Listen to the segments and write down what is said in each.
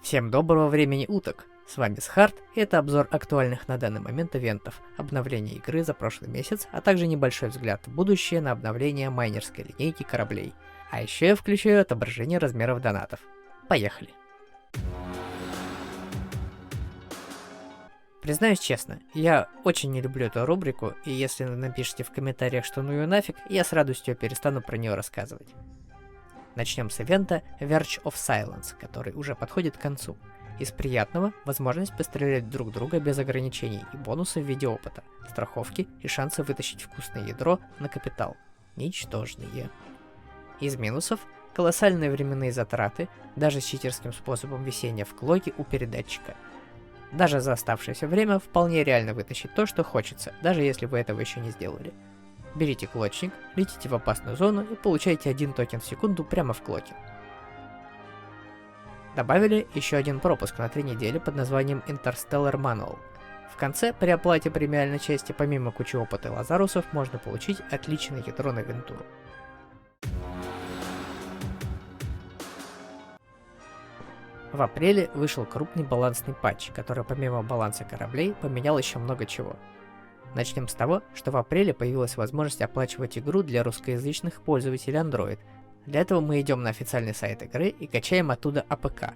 Всем доброго времени уток! С вами Схарт, и это обзор актуальных на данный момент ивентов, обновления игры за прошлый месяц, а также небольшой взгляд в будущее на обновление майнерской линейки кораблей. А еще я включаю отображение размеров донатов. Поехали! Признаюсь честно, я очень не люблю эту рубрику, и если вы напишите в комментариях, что ну ее нафиг, я с радостью перестану про нее рассказывать. Начнем с ивента Verge of Silence, который уже подходит к концу. Из приятного — возможность пострелять друг друга без ограничений и бонусы в виде опыта, страховки и шансы вытащить вкусное ядро на капитал. Ничтожные. Из минусов — колоссальные временные затраты, даже с читерским способом висения в клоке у передатчика. Даже за оставшееся время вполне реально вытащить то, что хочется, даже если вы этого еще не сделали. Берите клочник, летите в опасную зону и получаете 1 токен в секунду прямо в клоке. Добавили еще один пропуск на 3 недели под названием Interstellar Manual. В конце, при оплате премиальной части, помимо кучи опыта и лазарусов, можно получить отличное ядро на Вентуру. В апреле вышел крупный балансный патч, который помимо баланса кораблей поменял еще много чего. Начнем с того, что в апреле появилась возможность оплачивать игру для русскоязычных пользователей Android. Для этого мы идем на официальный сайт игры и качаем оттуда АПК.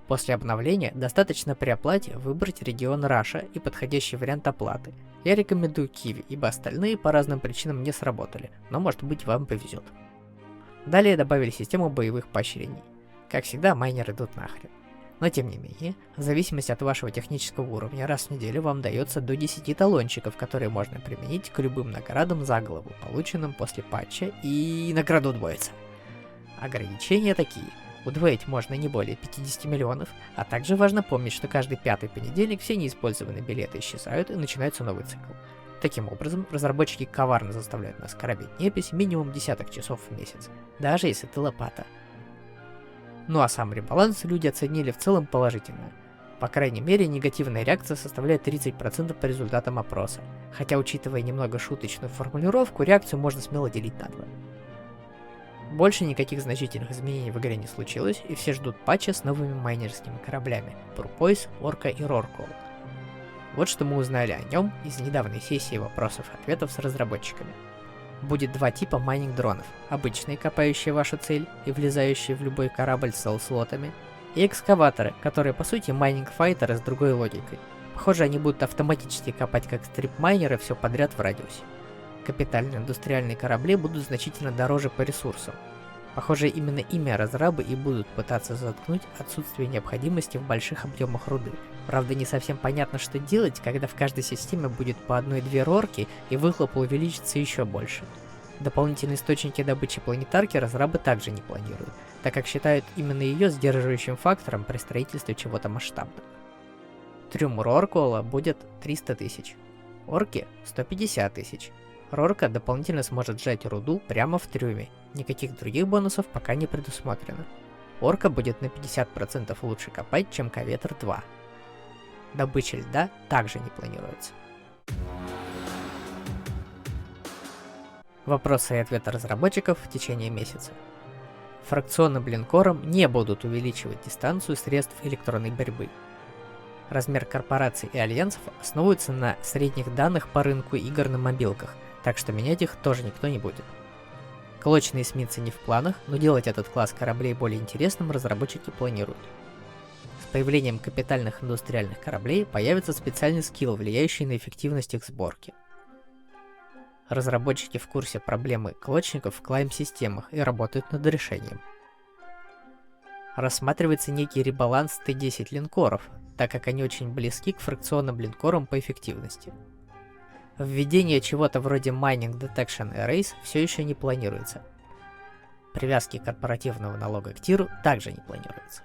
После обновления достаточно при оплате выбрать регион Russia и подходящий вариант оплаты. Я рекомендую Kiwi, ибо остальные по разным причинам не сработали, но может быть вам повезет. Далее добавили систему боевых поощрений. Как всегда, майнеры идут нахрен. Но тем не менее, в зависимости от вашего технического уровня, раз в неделю вам дается до 10 талончиков, которые можно применить к любым наградам за голову, полученным после патча, и награда удвоится. Ограничения такие. Удвоить можно не более 50 миллионов, а также важно помнить, что каждый 5-й понедельник все неиспользованные билеты исчезают и начинается новый цикл. Таким образом, разработчики коварно заставляют нас коробить непись минимум десяток часов в месяц, даже если ты лопата. Ну а сам ребаланс люди оценили в целом положительно. По крайней мере, негативная реакция составляет 30% по результатам опроса, хотя, учитывая немного шуточную формулировку, реакцию можно смело делить на 2. Больше никаких значительных изменений в игре не случилось, и все ждут патча с новыми майнерскими кораблями Porpoise, Orca и Rorqual. Вот что мы узнали о нем из недавней сессии вопросов-ответов с разработчиками. Будет 2 типа майнинг-дронов. Обычные, копающие вашу цель и влезающие в любой корабль с слотами, и экскаваторы, которые по сути майнинг-файтеры с другой логикой. Похоже, они будут автоматически копать как стрип-майнеры все подряд в радиусе. Капитальные индустриальные корабли будут значительно дороже по ресурсам. Похоже, именно ими разрабы и будут пытаться заткнуть отсутствие необходимости в больших объемах руды. Правда, не совсем понятно, что делать, когда в каждой системе будет по 1-2 рорки и выхлоп увеличится еще больше. Дополнительные источники добычи планетарки разрабы также не планируют, так как считают именно ее сдерживающим фактором при строительстве чего-то масштабного. Трюм Роркуэлла будет 300 тысяч, Орки 150 тысяч. Рорка дополнительно сможет сжать руду прямо в трюме, никаких других бонусов пока не предусмотрено. Орка будет на 50% лучше копать, чем Коветр 2. Добыча льда также не планируется. Вопросы и ответы разработчиков в течение месяца. Фракционным линкорам не будут увеличивать дистанцию средств электронной борьбы. Размер корпораций и альянсов основывается на средних данных по рынку игр на мобилках, так что менять их тоже никто не будет. Клочные эсминцы не в планах, но делать этот класс кораблей более интересным разработчики планируют. С появлением капитальных индустриальных кораблей появится специальный скилл, влияющий на эффективность их сборки. Разработчики в курсе проблемы клочников в клайм-системах и работают над решением. Рассматривается некий ребаланс Т-10 линкоров, так как они очень близки к фракционным линкорам по эффективности. Введение чего-то вроде Mining Detection Erase все еще не планируется. Привязки корпоративного налога к тиру также не планируется.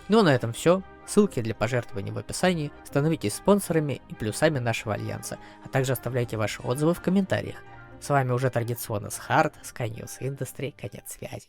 Ну а на этом все. Ссылки для пожертвований в описании, становитесь спонсорами и плюсами нашего альянса, а также оставляйте ваши отзывы в комментариях. С вами уже традиционно Схарт, Sky News Industry, конец связи.